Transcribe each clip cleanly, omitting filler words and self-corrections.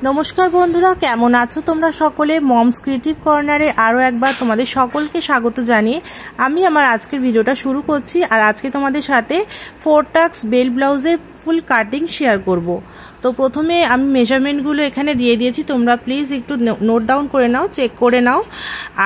নমস্কার বন্ধুরা, কেমন আছো তোমরা সকলে? মমস ক্রিয়েটিভ কর্নারে আরও একবার তোমাদের সকলকে স্বাগত জানিয়ে আমি আমার আজকের ভিডিওটা শুরু করছি। আর আজকে তোমাদের সাথে 4 টাক্স বেল ব্লাউজের ফুল কাটিং শেয়ার করব। তো প্রথমে আমি মেজারমেন্টগুলো এখানে দিয়ে দিয়েছি, তোমরা প্লিজ একটু নোট ডাউন করে নাও, চেক করে নাও।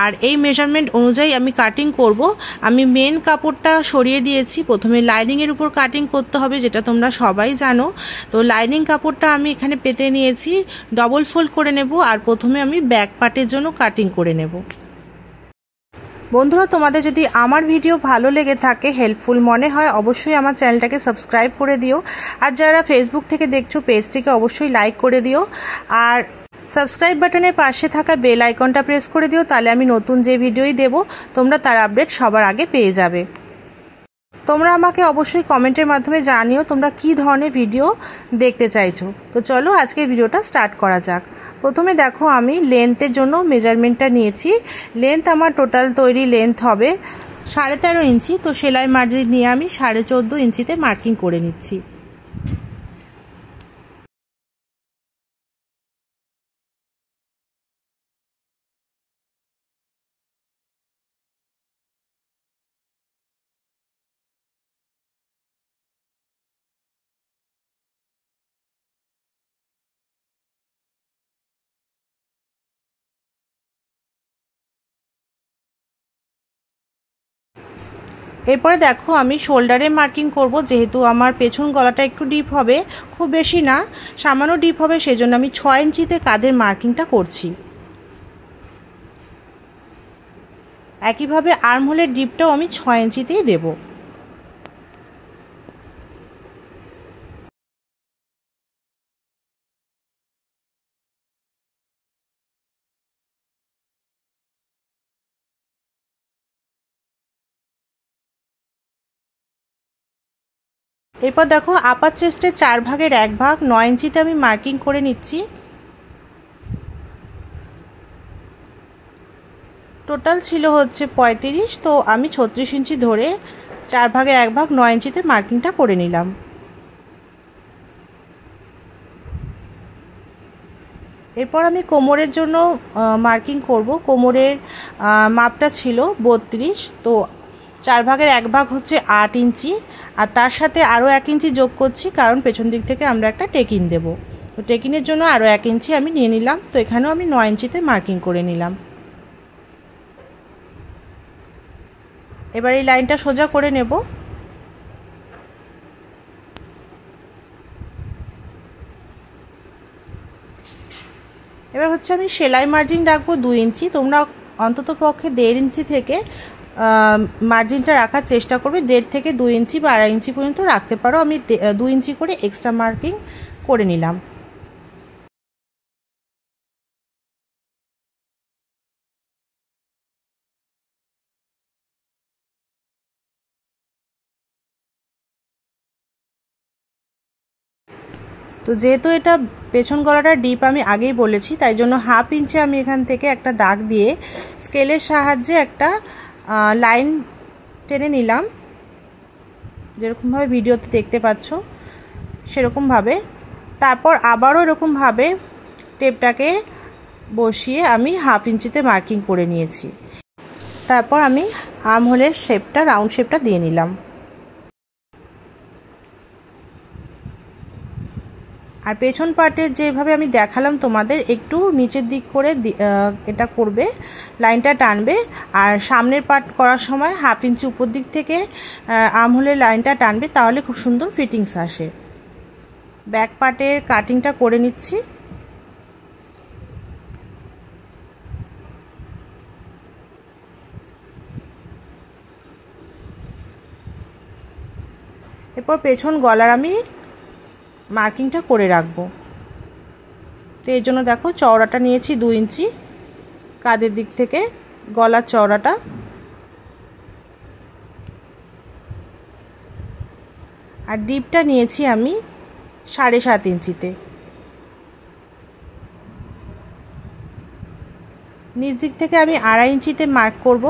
আর এই মেজারমেন্ট অনুযায়ী আমি কাটিং করব। আমি মেন কাপড়টা সরিয়ে দিয়েছি, প্রথমে লাইনিংয়ের উপর কাটিং করতে হবে, যেটা তোমরা সবাই জানো। তো লাইনিং কাপড়টা আমি এখানে পেতে নিয়েছি, ডবল ফোল্ড করে নেব। আর প্রথমে আমি ব্যাক পার্টের জন্য কাটিং করে নেব। বন্ধুরা, তোমাদের যদি আমার ভিডিও ভালো লেগে থাকে, হেল্পফুল মনে হয়, অবশ্যই আমার চ্যানেলটাকে সাবস্ক্রাইব করে দিও। আর যারা ফেসবুক থেকে দেখছো, পেজটিকে অবশ্যই লাইক করে দিও। আর সাবস্ক্রাইব বাটনের পাশে থাকা বেল আইকনটা প্রেস করে দিও, তাহলে আমি নতুন যে ভিডিওই দেব তোমরা তার আপডেট সবার আগে পেয়ে যাবে। তোমরা আমাকে অবশ্যই কমেন্টের মাধ্যমে জানিও তোমরা কী ধরনের ভিডিও দেখতে চাইছো। তো চলো আজকে ভিডিওটা স্টার্ট করা যাক। প্রথমে দেখো, আমি লেন্থের জন্য মেজারমেন্টটা নিয়েছি। লেন্থ আমার টোটাল তৈরি লেন্থ হবে 13.5 ইঞ্চি। তো সেলাই মার্জিন নিয়ে আমি 14.5 ইঞ্চিতে মার্কিং করে নিচ্ছি। এরপরে দেখো, আমি শোল্ডারে মার্কিং করব। যেহেতু আমার পেছন গলাটা একটু ডিপ হবে, খুব বেশি না, সামান্য ডিপ হবে, সেজন্য আমি 6 ইঞ্চিতে কাঁধের মার্কিংটা করছি। একইভাবে আর্মহোলের ডিপটাও আমি 6 ইঞ্চিতেই দেবো। এরপর দেখো, আপার চেস্টের 4 ভাগের 1 ভাগ 9 ইঞ্চিতে আমি মার্কিং করে নিচ্ছি। টোটাল ছিল হচ্ছে 35, তো আমি 36 ইঞ্চি ধরে 4 ভাগের 1 ভাগ 9 ইঞ্চিতে মার্কিংটা করে নিলাম। এরপর আমি কোমরের জন্য মার্কিং করব। কোমরের মাপটা ছিল 32, তো 4 ভাগের 1 ভাগ হচ্ছে 8 ইঞ্চি। আর তার সাথে আরও 1 ইঞ্চি যোগ করছি, কারণ পেছন দিক থেকে আমরা একটা টেকিন দেব। তো টেকিনের জন্য আরও 1 ইঞ্চি আমি নিয়ে নিলাম। তো এখানেও আমি 9 ইঞ্চিতে মার্কিং করে নিলাম। এবার এই লাইনটা সোজা করে নেব। এবার হচ্ছে আমি সেলাই মার্জিন রাখবো 2 ইঞ্চি। তোমরা অন্তত পক্ষে 1.5 ইঞ্চি থেকে মার্জিনটা রাখার চেষ্টা করবে। 1.5 থেকে 2 ইঞ্চি বা 2.5 ইঞ্চি পর্যন্ত রাখতে পারো। আমি 2 ইঞ্চি করে এক্সট্রা মার্কিং করে নিলাম। তো যেহেতু এটা পেছন গলাটা ডিপ আমি আগেই বলেছি, তাই জন্য 1/2 ইঞ্চি আমি এখান থেকে একটা দাগ দিয়ে স্কেলের সাহায্যে একটা লাইন টেনে নিলাম, যেরকমভাবে ভিডিওতে দেখতে পাচ্ছ সেরকমভাবে। তারপর আবারও এরকমভাবে টেপটাকে বসিয়ে আমি 1/2 ইঞ্চিতে মার্কিং করে নিয়েছি। তারপর আমি আর্মহোলের শেপটা, রাউন্ড শেপটা দিয়ে নিলাম। আর পেছন পার্টের যেভাবে আমি দেখালাম তোমাদের, একটু নিচের দিক করে এটা করবে, লাইনটা টানবে। আর সামনের পার্ট করার সময় 1/2 ইঞ্চি উপর দিক থেকে আর্মহোলের লাইনটা টানবে, তাহলে খুব সুন্দর ফিটিংস আসে। ব্যাক পার্টের কাটিংটা করে নিচ্ছি। এরপর পেছন গলার আমি মার্কিংটা করে রাখবো। তো এর জন্য দেখো, চওড়াটা নিয়েছি 2 ইঞ্চি কাঁধের দিক থেকে, গলার চওড়াটা। আর ডিপটা নিয়েছি আমি 7.5 ইঞ্চিতে। নিচ দিক থেকে আমি 2.5 ইঞ্চিতে মার্ক করব।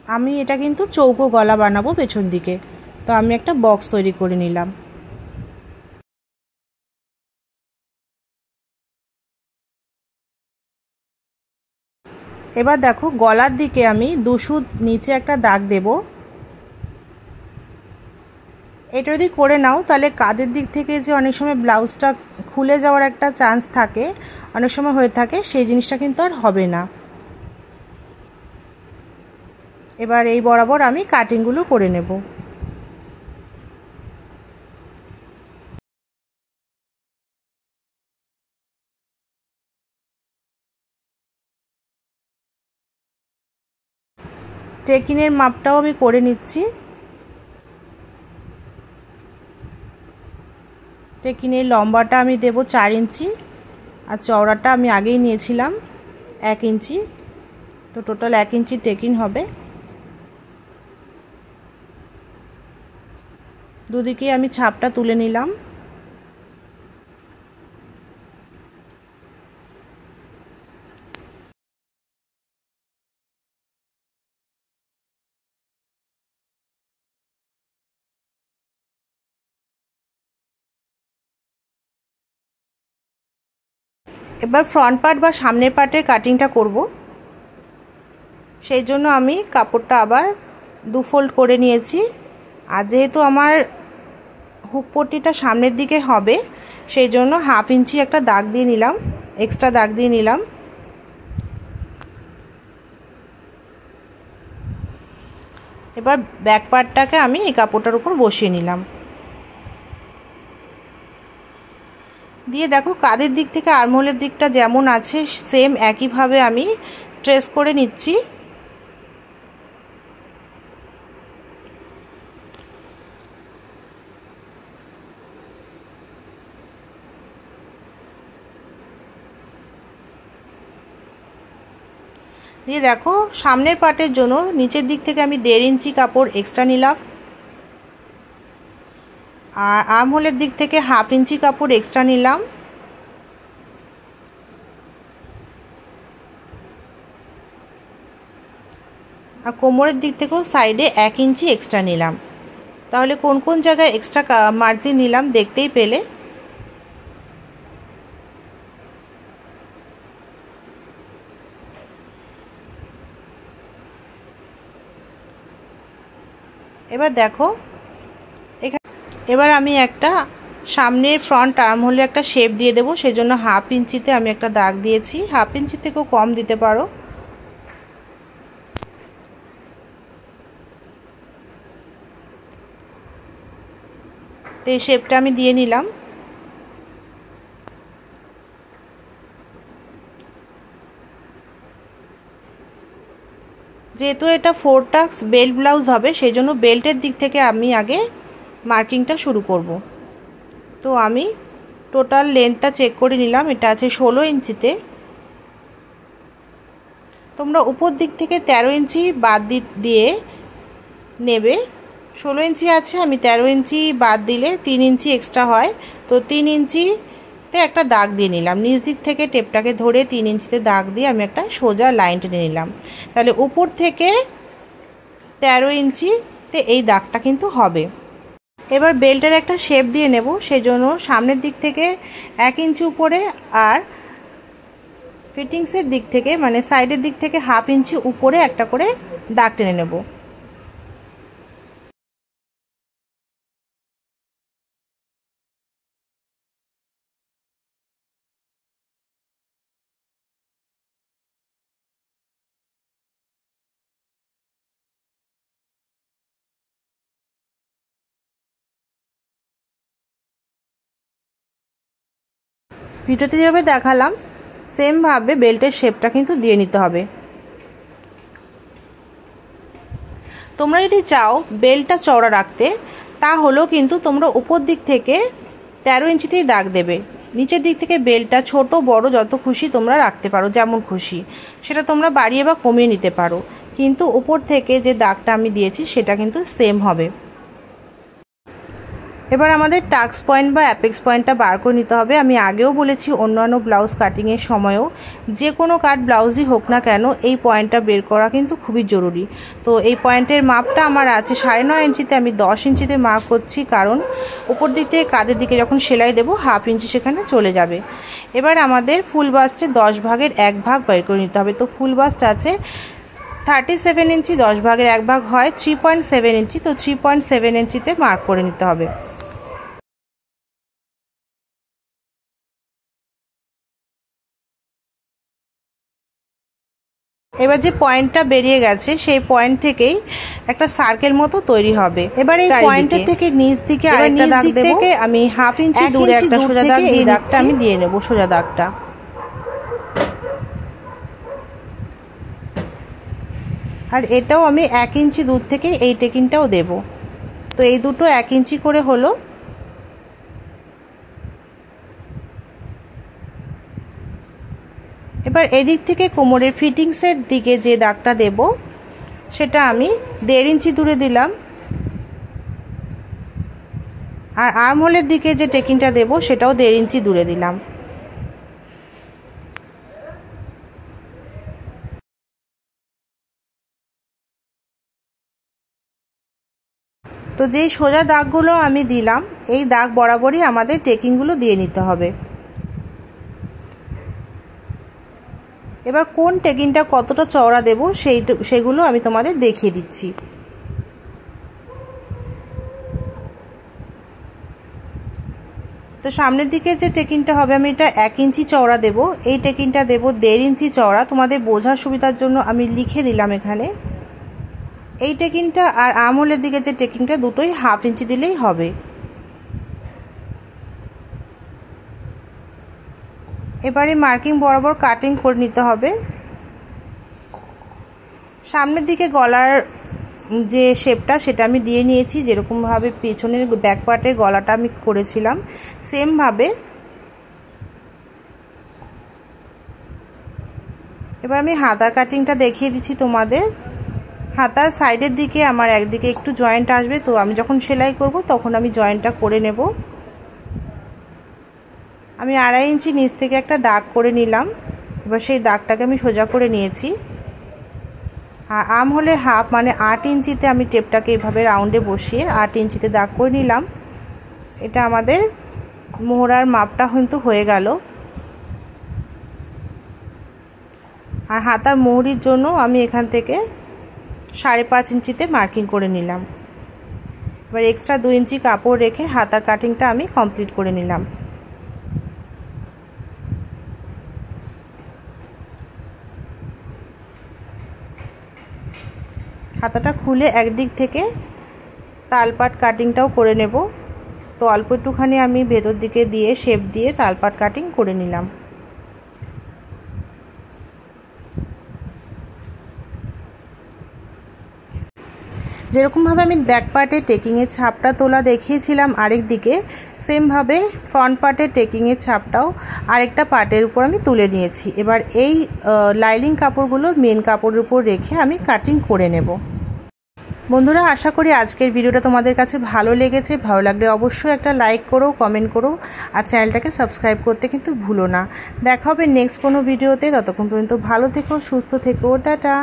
আমি এটা কিন্তু চৌকো গলা বানাবো পেছন দিকে, তো আমি একটা বক্স তৈরি করে নিলাম। এবার দেখো গলার দিকে আমি 2 সুত নিচে একটা দাগ দেব। এটা যদি করে নাও তাহলে কাঁধের দিক থেকে যে অনেক সময় ব্লাউজটা খুলে যাওয়ার একটা চান্স থাকে, অনেক সময় হয়ে থাকে, সেই জিনিসটা কিন্তু আর হবে না। এবার এই বরাবর আমি কাটিংগুলো করে নেব। টেকিনের মাপটাও আমি করে নিচ্ছি। টেকিনের লম্বাটা আমি দেব 4 ইঞ্চি, আর চওড়াটা আমি আগেই নিয়েছিলাম 1 ইঞ্চি, তো টোটাল 1 ইঞ্চি টেকিন হবে। দুদিকে আমি ছাপটা তুলে নিলাম। এবার ফ্রন্ট পার্ট বা সামনের পার্টের কাটিংটা করব। সেই জন্য আমি কাপড়টা আবার 2 ফোল্ড করে নিয়েছি। আর যেহেতু আমার হুক পট্টিটা সামনের দিকে হবে, সেই জন্য 1/2 ইঞ্চি একটা দাগ দিয়ে নিলাম, এক্সট্রা দাগ দিয়ে নিলাম। এবার ব্যাক পার্টটাকে আমি এই কাপড়টার উপর বসিয়ে নিলাম। দিয়ে দেখো কাঁধের দিক থেকে আর্মহোলের দিকটা যেমন আছে সেম একইভাবে আমি ট্রেস করে নিচ্ছি। দিয়ে দেখো সামনের পার্টের জন্য নিচের দিক থেকে আমি 1.5 ইঞ্চি কাপড় এক্সট্রা নিলাম, আর আর্মহোলের দিক থেকে 1/2 ইঞ্চি কাপড় এক্সট্রা নিলাম। আর কোমরের দিক থেকেও সাইডে 1 ইঞ্চি এক্সট্রা নিলাম। তাহলে কোন কোন জায়গায় এক্সট্রা মার্জিন নিলাম দেখতেই পেলে। এবার দেখো এবার আমি একটা সামনের ফ্রন্ট আর্মহোলে একটা শেপ দিয়ে দেবো, সেই জন্য 1/2 ইঞ্চিতে আমি একটা দাগ দিয়েছি। 1/2 ইঞ্চি থেকেও কম দিতে পারো। তো এই শেপটা আমি দিয়ে নিলাম। যেহেতু এটা 4 টাক্স বেল্ট ব্লাউজ হবে, সেই জন্য বেল্টের দিক থেকে আমি আগে মার্কিংটা শুরু করব। তো আমি টোটাল লেন্থটা চেক করে নিলাম, এটা আছে 16 ইঞ্চিতে। তোমরা উপর দিক থেকে 13 ইঞ্চি বাদ দিয়ে নেবে। 16 ইঞ্চি আছে, আমি 13 ইঞ্চি বাদ দিলে 3 ইঞ্চি এক্সট্রা হয়, তো 3 ইঞ্চিতে একটা দাগ দিয়ে নিলাম। নিচ দিক থেকে টেপটাকে ধরে 3 ইঞ্চিতে দাগ দিয়ে আমি একটা সোজা লাইন টেনে নিলাম। তাহলে উপর থেকে 13 ইঞ্চিতে এই দাগটা কিন্তু হবে। এবার বেল্টের একটা শেপ দিয়ে নেব, সেই জন্য সামনের দিক থেকে 1 ইঞ্চি উপরে আর ফিটিংসের দিক থেকে মানে সাইডের দিক থেকে 1/2 ইঞ্চি উপরে একটা করে দাগ টেনে নেব। ভিডিওতে যেভাবে দেখালাম সেমভাবে বেল্টের শেপটা কিন্তু দিয়ে নিতে হবে। তোমরা যদি চাও বেল্টটা চওড়া রাখতে, তাহলেও কিন্তু তোমরা উপর দিক থেকে 13 ইঞ্চিতেই দাগ দেবে। নিচের দিক থেকে বেল্টটা ছোট বড় যত খুশি তোমরা রাখতে পারো, যেমন খুশি সেটা তোমরা বাড়িয়ে বা কমিয়ে নিতে পারো, কিন্তু উপর থেকে যে দাগটা আমি দিয়েছি সেটা কিন্তু সেম হবে। এবার আমাদের টাক্স পয়েন্ট বা অ্যাপেক্স পয়েন্টটা বার করে নিতে হবে। আমি আগেও বলেছি অন্যান্য ব্লাউজ কাটিংয়ের সময়ও, যে কোনো কাট ব্লাউজই হোক না কেন এই পয়েন্টটা বের করা কিন্তু খুবই জরুরি। তো এই পয়েন্টের মাপটা আমার আছে 9.5 ইঞ্চিতে, আমি 10 ইঞ্চিতে মার্ক করছি, কারণ উপর দিক থেকে কাঁধের দিকে যখন সেলাই দেবো 1/2 ইঞ্চি সেখানে চলে যাবে। এবার আমাদের ফুল বাস্টে 10 ভাগের 1 ভাগ বের করে নিতে হবে। তো ফুল বাস্ট আছে 37 ইঞ্চি, 10 ভাগের 1 ভাগ হয় 3.7 ইঞ্চি। তো 3.7 ইঞ্চিতে মার্ক করে নিতে হবে। এবার যে পয়েন্টটা বেরিয়ে গেছে সেই পয়েন্ট থেকেই একটা সার্কেল মতো তৈরি হবে। এবার এই পয়েন্টের থেকে নিচ দিকে আরেকটা দাগ দেব। আমি 1/2 ইঞ্চি দূরে একটা সোজা দাগ, এই দাগটা আমি দিয়ে নেব, সোজা দাগটা। আর এটাও আমি 1 ইঞ্চি দূর থেকে এই টেকিংটাও দেব। তো এই দুটো 1 ইঞ্চি করে হলো। এবার এদিক থেকে কোমরের ফিটিংসের দিকে যে দাগটা দেব সেটা আমি 1.5 ইঞ্চি দূরে দিলাম। আর আর্মহোলের দিকে যে টেকিংটা দেব সেটাও 1.5 ইঞ্চি দূরে দিলাম। তো যেই সোজা দাগগুলো আমি দিলাম এই দাগ বরাবরই আমাদের টেকিংগুলো দিয়ে নিতে হবে। এবার কোন টেকিংটা কতটা চওড়া দেব সেগুলো আমি তোমাদের দেখিয়ে দিচ্ছি। তো সামনের দিকে যে টেকিংটা হবে আমি এটা 1 ইঞ্চি চওড়া দেব, এই টেকিংটা দেব 1.5 ইঞ্চি চওড়া। তোমাদের বোঝার সুবিধার জন্য আমি লিখে দিলাম এখানে। এই টেকিংটা আর আর্মহোলের দিকে যে টেকিংটা দুটোই 1/2 ইঞ্চি দিলেই হবে। এবারে মার্কিং বরাবর কাটিং করে নিতে হবে। সামনের দিকে গলার যে শেপটা সেটা আমি দিয়ে নিয়েছি, যেরকমভাবে পেছনের ব্যাক পার্টের গলাটা আমি করেছিলাম সেমভাবে। এবার আমি হাতার কাটিংটা দেখিয়ে দিচ্ছি তোমাদের। হাতার সাইডের দিকে আমার একদিকে একটু জয়েন্ট আসবে, তো আমি যখন সেলাই করব তখন আমি জয়েন্টটা করে নেব। আমি 2.5 ইঞ্চি নিচ থেকে একটা দাগ করে নিলাম। এবার সেই দাগটাকে আমি সোজা করে নিয়েছি। আর আর্মহোলে 1/2 মানে 8 ইঞ্চিতে আমি টেপটাকে এইভাবে রাউন্ডে বসিয়ে 8 ইঞ্চিতে দাগ করে নিলাম। এটা আমাদের মোহরার মাপটা কিন্তু হয়ে গেল। আর হাতার মোহরির জন্য আমি এখান থেকে 5.5 ইঞ্চিতে মার্কিং করে নিলাম। এবার এক্সট্রা 2 ইঞ্চি কাপড় রেখে হাতার কাটিংটা আমি কমপ্লিট করে নিলাম। হাতাটা খুলে একদিক থেকে তালপাট কাটিংটাও করে নেব। তো অল্প একটুখানি আমি ভেতর দিকে দিয়ে শেপ দিয়ে তালপাট কাটিং করে নিলাম। যেরকমভাবে আমি ব্যাক পার্টে টেকিংয়ের ছাপটা তোলা দেখিয়েছিলাম আরেক দিকে, সেমভাবে ফ্রন্ট পার্টের টেকিংয়ের ছাপটাও আরেকটা পার্টের উপর আমি তুলে নিয়েছি। এবার এই লাইনিং কাপড়গুলো মেন কাপড়ের উপর রেখে আমি কাটিং করে নেব। বন্ধুরা, আশা করি আজকের ভিডিওটা তোমাদের কাছে ভালো লেগেছে। ভালো লাগলে অবশ্যই একটা লাইক করো, কমেন্ট করো, আর চ্যানেলটাকে সাবস্ক্রাইব করতে কিন্তু ভুলো না। দেখা হবে নেক্সট কোনো ভিডিওতে। ততক্ষণ পর্যন্ত ভালো থেকো, সুস্থ থেকো, টাটা।